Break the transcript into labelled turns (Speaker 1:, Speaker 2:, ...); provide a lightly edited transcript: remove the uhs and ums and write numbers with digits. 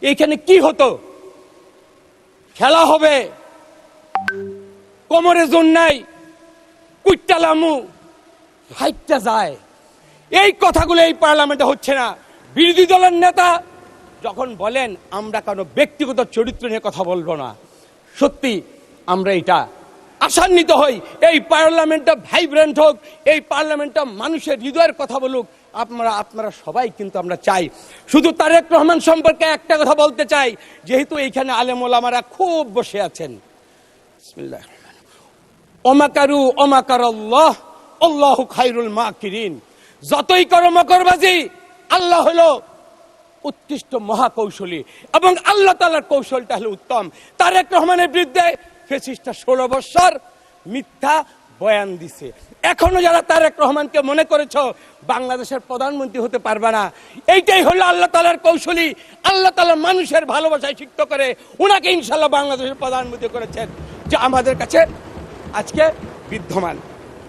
Speaker 1: এইখানে কি হতো? খেলা হবে, কোমরে জোর নাই, কুইটালামু হাইটটা যায়, এই কথাগুলো এই পার্লামেন্টে হচ্ছে না। বিরোধী দলের নেতা যখন বলেন আমরা কোনো ব্যক্তিগত চরিত্র নিয়ে কথা বলবো না, সত্যি আমরা এটা আশান্বিত হই। এই পার্লামেন্টটা ভাইব্রেন্ট হোক, এই পার্লামেন্টটা মানুষের হৃদয়ের কথা বলুক, আপনারা সবাই কিন্তু আমরা চাই। শুধু তারেক রহমান সম্পর্কে একটা কথা বলতে চাই, যেহেতু এইখানে আলেম ওলামারা খুব বসে আছেন। বিসমিল্লাহ, ওমাকারু ওমাকারাল্লাহ আল্লাহু খায়রুল মাকিরিন। যতই করো মকরবাজি, আল্লাহ হলো উৎকৃষ্ট মহাকৌশলী এবং আল্লাহ তাআলার কৌশলটা হলো উত্তম। তারেক রহমানের বিরুদ্ধে ফ্যাসিস্টরা 16 বছর মিথ্যা বয়ান দিছে। এখনো যারা তারেক রহমানকে মনে করেছো বাংলাদেশের প্রধানমন্ত্রী হতে পারবে না, এইটাই হলো আল্লাহ তাআলার কৌশলী। আল্লাহ তাআলা মানুষের ভালোবাসায় সিক্ত করে উনাকে ইনশাআল্লাহ বাংলাদেশের প্রধানমন্ত্রী করেছেন, যা আমাদের কাছে আজকে বিদ্যমান।